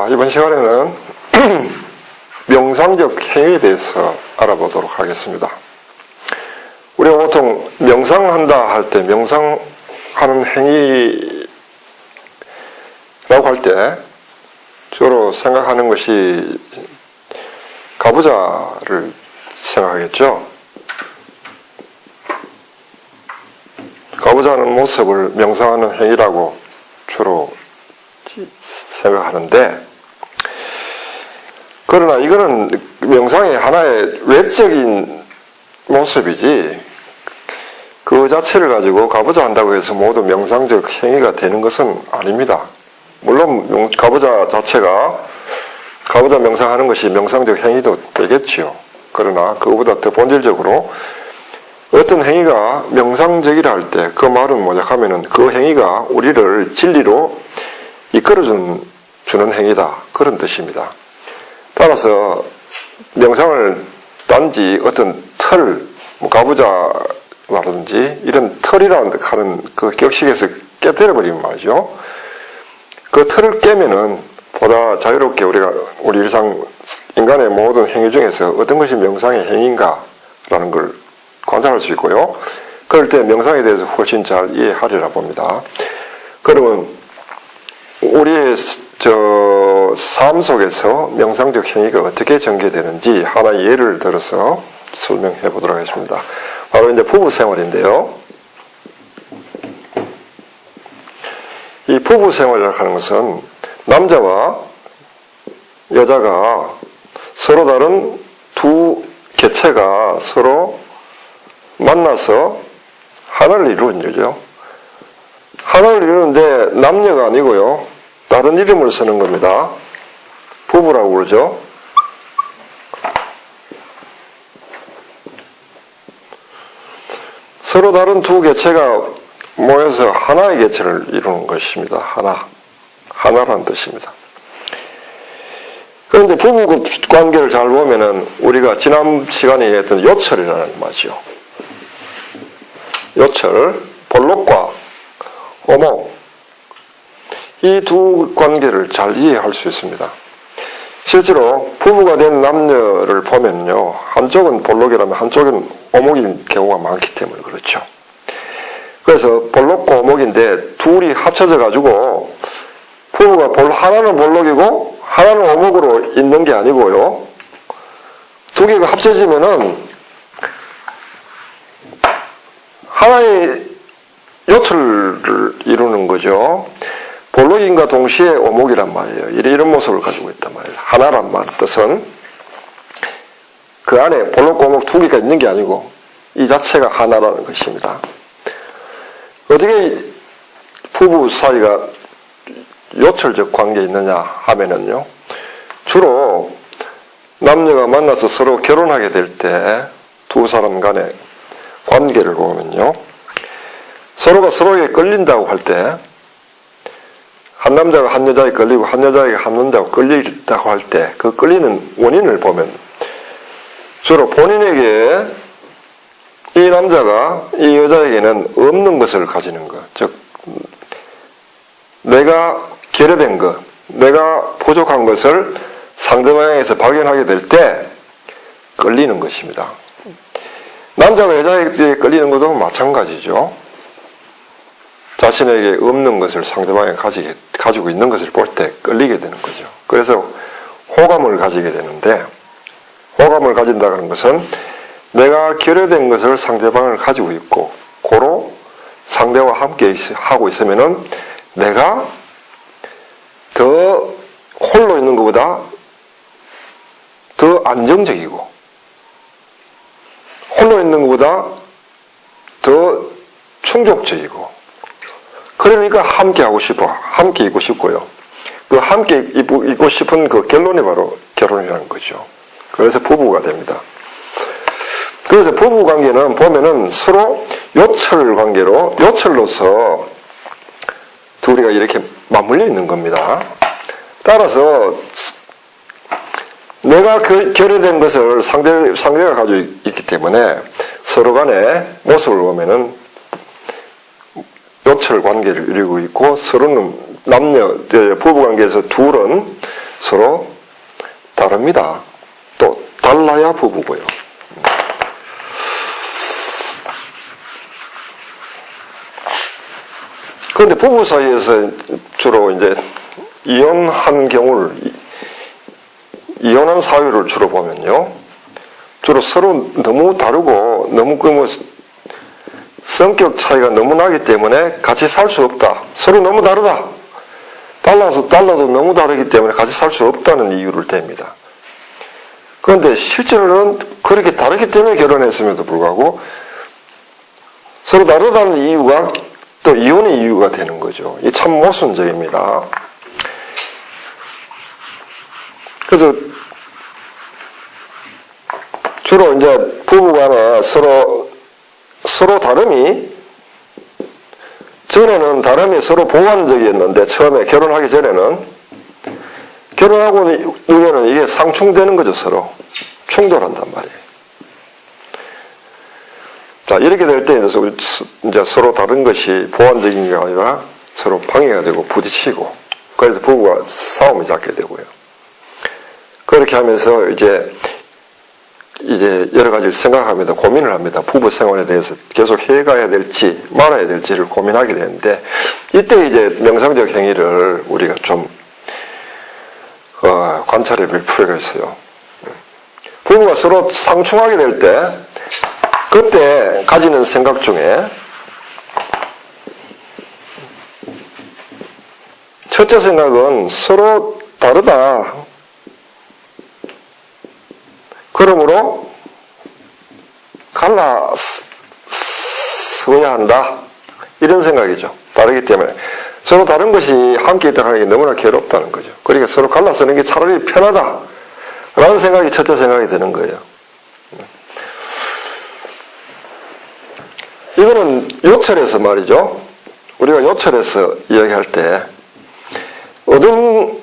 자, 이번 시간에는 명상적 행위에 대해서 알아보도록 하겠습니다. 우리가 보통 명상한다 할 때, 명상하는 행위라고 할 때 주로 생각하는 것이 가부좌를 생각하겠죠. 가부좌하는 모습을 명상하는 행위라고 주로 생각하는데, 그러나 이거는 명상의 하나의 외적인 모습이지 그 자체를 가지고 가부좌 한다고 해서 모두 명상적 행위가 되는 것은 아닙니다. 물론 가부좌 자체가 가부좌 명상하는 것이 명상적 행위도 되겠지요. 그러나 그거보다 더 본질적으로 어떤 행위가 명상적이라 할 때 그 말은 뭐냐하면은 그 행위가 우리를 진리로 이끌어주는 행위다, 그런 뜻입니다. 따라서 명상을 단지 어떤 틀, 가부좌라든지 이런 틀이라는 하는 그 격식에서 깨뜨려버리면 말이죠. 그 틀을 깨면은 보다 자유롭게 우리가 우리 일상 인간의 모든 행위 중에서 어떤 것이 명상의 행위인가라는 걸 관찰할 수 있고요. 그럴 때 명상에 대해서 훨씬 잘 이해하리라 봅니다. 그러면 우리의 삶 속에서 명상적 행위가 어떻게 전개되는지 하나의 예를 들어서 설명해 보도록 하겠습니다. 바로 이제 부부 생활인데요. 이 부부 생활이라고 하는 것은 남자와 여자가 서로 다른 두 개체가 서로 만나서 하나를 이루는 거죠. 하나를 이루는데 남녀가 아니고요, 다른 이름을 쓰는 겁니다. 부부라고 그러죠. 서로 다른 두 개체가 모여서 하나의 개체를 이루는 것입니다. 하나라는 뜻입니다. 그런데 부부 관계를 잘 보면은 우리가 지난 시간에 했던 요철이라는 말이죠. 요철, 볼록과 오목, 이 두 관계를 잘 이해할 수 있습니다. 실제로 부부가 된 남녀를 보면요, 한쪽은 볼록이라면 한쪽은 오목인 경우가 많기 때문에 그렇죠. 그래서 볼록과 오목인데 둘이 합쳐져 가지고 부부가 하나는 볼록이고 하나는 오목으로 있는 게 아니고요, 두 개가 합쳐지면은 하나의 요철을 이루는 거죠. 볼록인과 동시에 오목이란 말이에요. 이런 모습을 가지고 있단 말이에요. 하나란 말 뜻은 그 안에 볼록과 오목 두 개가 있는 게 아니고 이 자체가 하나라는 것입니다. 어떻게 부부 사이가 요철적 관계에 있느냐 하면은요, 주로 남녀가 만나서 서로 결혼하게 될 때 두 사람 간의 관계를 보면요, 서로가 서로에게 끌린다고 할 때, 한 남자가 한 여자에게 끌리고 한 여자에게 한 남자가 끌린다고 할 때 그 끌리는 원인을 보면 주로 본인에게 이 남자가 이 여자에게는 없는 것을 가지는 것, 즉 내가 결여된 것, 내가 부족한 것을 상대방에게서 발견하게 될 때 끌리는 것입니다. 남자가 여자에게 끌리는 것도 마찬가지죠. 자신에게 없는 것을 상대방이 가지고 있는 것을 볼 때 끌리게 되는 거죠. 그래서 호감을 가지게 되는데, 호감을 가진다는 것은 내가 결여된 것을 상대방을 가지고 있고 고로 상대와 함께 하고 있으면은 내가 더 홀로 있는 것보다 더 안정적이고 홀로 있는 것보다 더 충족적이고, 그러니까 함께 하고 싶어, 함께 있고 싶고요. 그 함께 있고 싶은 그 결론이 바로 결혼이라는 거죠. 그래서 부부가 됩니다. 그래서 부부 관계는 보면은 서로 요철 관계로, 요철로서 둘이가 이렇게 맞물려 있는 겁니다. 따라서 내가 결여된 것을 상대가 가지고 있기 때문에 서로 간의 모습을 보면은 요철 관계를 이루고 있고, 서로는 부부관계에서 둘은 서로 다릅니다. 또 달라야 부부고요. 그런데 부부 사이에서 주로 이제 이혼한 경우를, 이혼한 사유를 주로 보면요, 주로 서로 너무 다르고 너무 성격 차이가 너무 나기 때문에 같이 살 수 없다. 서로 너무 다르다. 달라도 너무 다르기 때문에 같이 살 수 없다는 이유를 댑니다. 그런데 실제로는 그렇게 다르기 때문에 결혼했음에도 불구하고 서로 다르다는 이유가 또 이혼의 이유가 되는 거죠. 이게 참 모순적입니다. 그래서 주로 이제 부부간에 서로 다름이, 전에는 다름이 서로 보완적이었는데, 처음에 결혼하기 전에는, 결혼하고 나면 이게 상충되는 거죠. 서로 충돌한단 말이에요. 자, 이렇게 될 때 이제 서로 다른 것이 보완적인 게 아니라 서로 방해가 되고 부딪히고, 그래서 부부가 싸움이 잦게 되고요. 그렇게 하면서 이제 여러 가지를 생각합니다. 고민을 합니다. 부부 생활에 대해서 계속 해가야 될지 말아야 될지를 고민하게 되는데, 이때 이제 명상적 행위를 우리가 좀 관찰해 볼 필요가 있어요. 부부가 서로 상충하게 될 때, 그때 가지는 생각 중에 첫째 생각은 서로 다르다. 그러므로 갈라서야 한다. 이런 생각이죠. 다르기 때문에. 서로 다른 것이 함께 있다 하는 게 너무나 괴롭다는 거죠. 그러니까 서로 갈라서는 게 차라리 편하다. 라는 생각이 첫째 생각이 드는 거예요. 이거는 요철에서 말이죠. 우리가 요철에서 이야기할 때 어둠적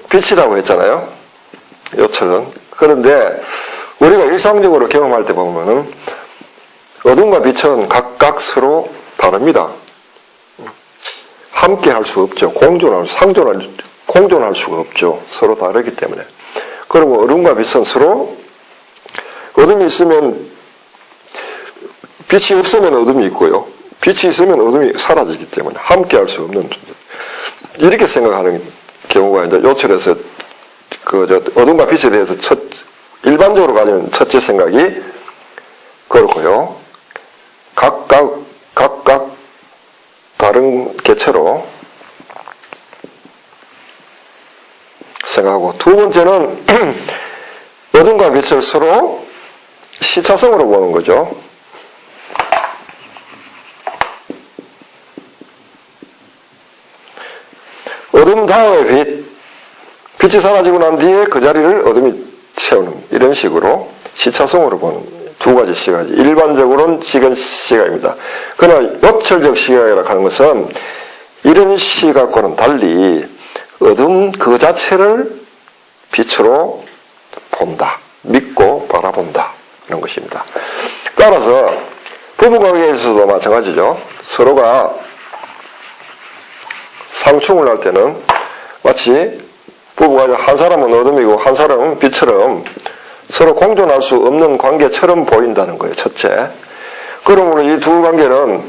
빛이라고 했잖아요. 요철은. 그런데 우리가 일상적으로 경험할 때 보면은 어둠과 빛은 각각 서로 다릅니다. 함께 할 수 없죠. 공존할 수가 없죠. 서로 다르기 때문에. 그리고 어둠과 빛은 서로, 어둠이 있으면 빛이 없으면 어둠이 있고요. 빛이 있으면 어둠이 사라지기 때문에 함께 할 수 없는 존재. 이렇게 생각하는 경우가 이제 요철에서 어둠과 빛에 대해서 일반적으로 가지는 첫째 생각이 그렇고요. 각각 다른 개체로 생각하고, 두 번째는 어둠과 빛을 서로 시차성으로 보는 거죠. 어둠 다음에 빛이 사라지고 난 뒤에 그 자리를 어둠이 채우는, 이런 식으로 시차성으로 보는 두 가지 시각이 일반적으로는 지금 시각입니다. 그러나 요철적 시각이라고 하는 것은 이런 시각과는 달리 어둠 그 자체를 빛으로 본다. 믿고 바라본다. 이런 것입니다. 따라서 부부관계에서도 마찬가지죠. 서로가 상충을 할 때는 마치 부부가 한 사람은 어둠이고 한 사람은 빛처럼 서로 공존할 수 없는 관계처럼 보인다는 거예요. 첫째. 그러므로 이 두 관계는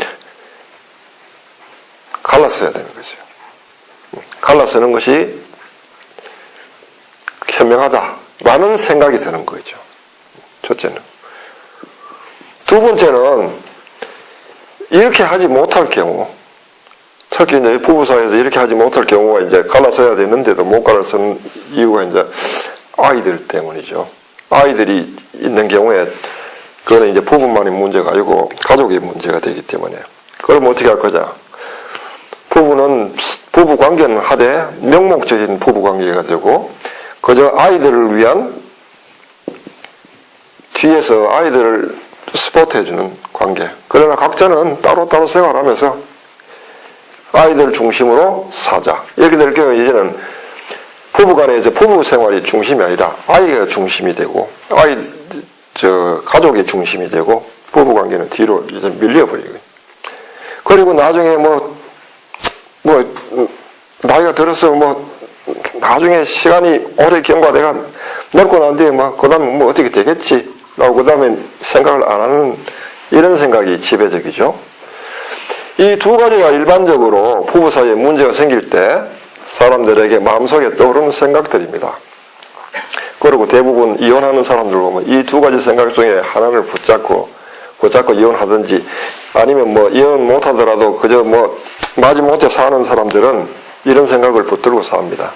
갈라서야 되는 거죠. 갈라서는 것이 현명하다라는 생각이 드는 거죠. 첫째는. 두 번째는 이렇게 하지 못할 경우, 특히 이제 부부 사이에서 이렇게 하지 못할 경우가 이제 갈라서야 되는데도 못 갈라서는 이유가 이제 아이들 때문이죠. 아이들이 있는 경우에 그거는 이제 부부만의 문제가 아니고 가족의 문제가 되기 때문에. 그럼 어떻게 할 거냐? 부부 관계는 하되 명목적인 부부 관계가 되고 그저 아이들을 위한 뒤에서 아이들을 스포트해주는 관계. 그러나 각자는 따로따로 생활하면서 아이들 중심으로 사자. 이렇게 될 경우 이제는 부부간에 이제 부부 생활이 중심이 아니라 아이가 중심이 되고 가족이 중심이 되고 부부 관계는 뒤로 이제 밀려버리고. 그리고 나중에 나이가 들어서 뭐 나중에 시간이 오래 경과돼가 늙고 난 뒤에 그 다음에 뭐 어떻게 되겠지 라고 그 다음에 생각을 안 하는 이런 생각이 지배적이죠. 이 두 가지가 일반적으로 부부 사이에 문제가 생길 때 사람들에게 마음속에 떠오르는 생각들입니다. 그리고 대부분 이혼하는 사람들 보면 이 두 가지 생각 중에 하나를 붙잡고 이혼하든지 아니면 뭐 이혼 못하더라도 그저 뭐 마지못해 사는 사람들은 이런 생각을 붙들고 삽니다.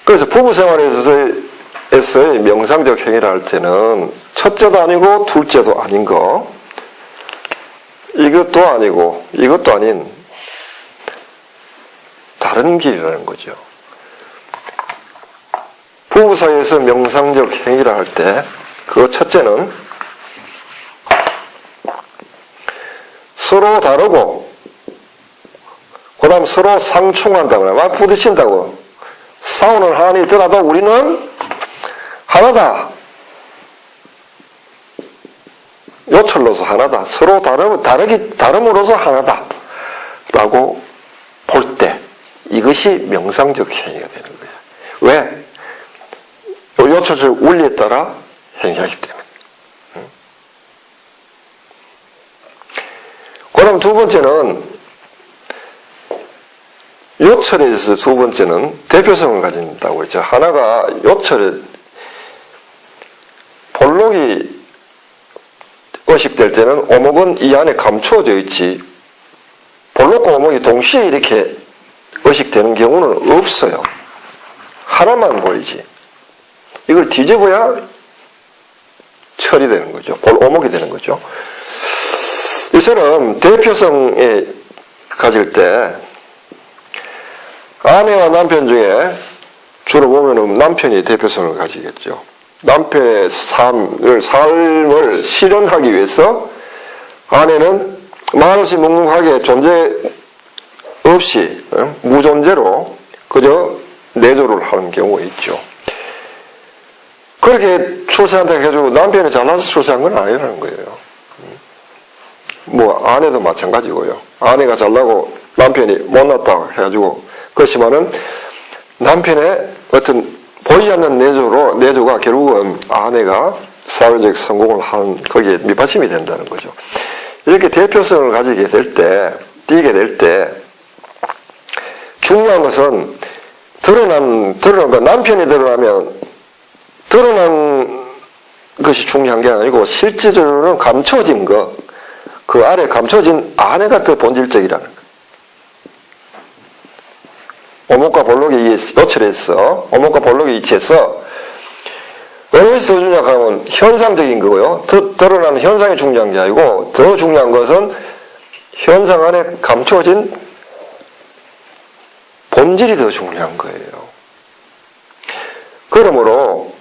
그래서 부부 생활에서의 명상적 행위를 할 때는 첫째도 아니고 둘째도 아닌 거, 이것도 아니고 이것도 아닌 다른 길이라는 거죠. 부부 사이에서 명상적 행위를 할 때 그 첫째는 서로 다르고 그 다음 서로 상충한다고 막 부딪힌다고 싸우는 한이 있더라도 우리는 하나다. 요철로서 하나다. 서로 다름으로서 하나다. 라고 볼 때 이것이 명상적 행위가 되는 거예요. 왜? 요철적 원리에 따라 행위하기 때문에. 그 다음 두 번째는 요철에 있어서 두 번째는 대표성을 가진다고 했죠. 하나가 요철에 볼록이 의식될 때는 오목은 이 안에 감추어져 있지 볼록과 오목이 동시에 이렇게 의식되는 경우는 없어요. 하나만 보이지. 이걸 뒤집어야 철이 되는 거죠. 오목이 되는 거죠. 이처럼 대표성에 가질 때 아내와 남편 중에 주로 보면은 남편이 대표성을 가지겠죠. 남편의 삶을 실현하기 위해서 아내는 말없이 묵묵하게 존재 없이 무존재로 그저 내조를 하는 경우가 있죠. 그렇게 출세한다고 해가지고 남편이 잘나서 출세한 건 아니라는 거예요. 뭐 아내도 마찬가지고요. 아내가 잘나고 남편이 못났다 해가지고 그렇지만은 남편의 어떤 보이지 않는 내조가 결국은 아내가 사회적 성공을 하는 거기에 밑받침이 된다는 거죠. 이렇게 대표성을 가지게 될 때, 띄게 될 때 중요한 것은 드러난 것, 남편이 드러난 것이 중요한 게 아니고 실질적으로는 감춰진 것, 그 아래 감춰진 아내가 더 본질적이라는 것. 오목과 볼록이 요철해서 오목과 볼록이 이치해서 어느 것이 더 중요하냐 하면 현상적인 거고요. 드러나는 현상이 중요한 게 아니고 더 중요한 것은 현상 안에 감춰진 본질이 더 중요한 거예요. 그러므로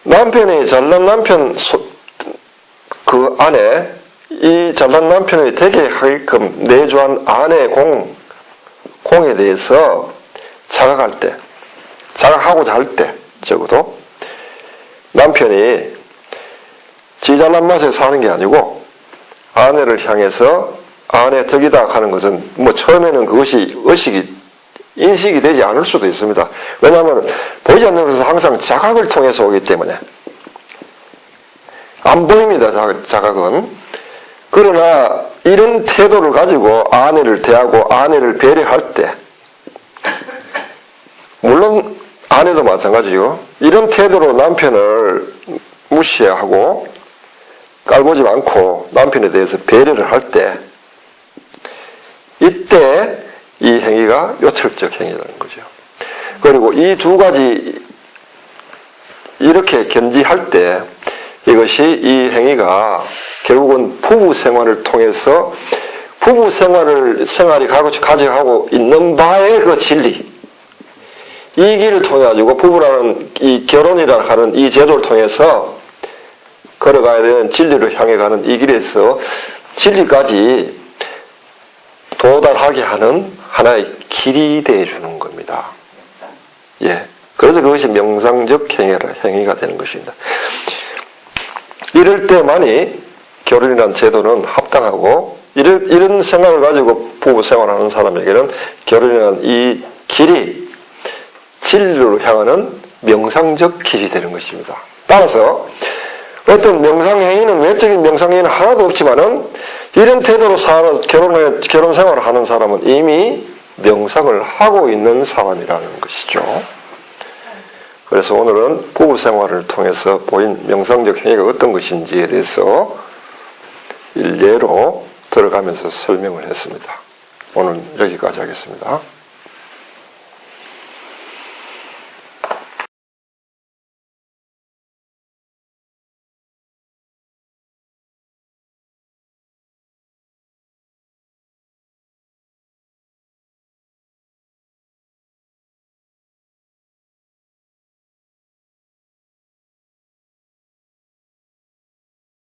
남편이 잘난 남편 그 안에 이 잘난 남편이 되게 하게끔 내조한 아내의 공에 대해서 자각하고자 할 때 적어도 남편이 지 잘난 맛에 사는 게 아니고 아내를 향해서 아내 덕이다 하는 것은 뭐 처음에는 그것이 인식이 되지 않을 수도 있습니다. 왜냐하면 보이지 않는 것은 항상 자각을 통해서 오기 때문에 안 보입니다. 자각은. 그러나 이런 태도를 가지고 아내를 대하고 아내를 배려할 때 물론 아내도 마찬가지요. 이런 태도로 남편을 무시하고 깔보지 않고 남편에 대해서 배려를 할 때 이때 이 행위가 요철적 행위라는 거죠. 그리고 이 두 가지 이렇게 견지할 때 이것이 이 행위가 결국은 부부 생활을 통해서 부부 생활이 가져가고 있는 바의 그 진리 이 길을 통해 가지고 부부라는 이 결혼이라는 하는 이 제도를 통해서 걸어가야 되는 진리를 향해 가는 이 길에서 진리까지 도달하게 하는 하나의 길이 되어주는 겁니다. 예. 그래서 그것이 명상적 행위가 되는 것입니다. 이럴 때만이 결혼이라는 제도는 합당하고 이런 생각을 가지고 부부 생활하는 사람에게는 결혼이라는 이 길이 진리로 향하는 명상적 길이 되는 것입니다. 따라서 어떤 명상행위는, 외적인 명상행위는 하나도 없지만은 이런 태도로 결혼 생활을 하는 사람은 이미 명상을 하고 있는 사람이라는 것이죠. 그래서 오늘은 부부 생활을 통해서 보인 명상적 행위가 어떤 것인지에 대해서 일례로 들어가면서 설명을 했습니다. 오늘 여기까지 하겠습니다.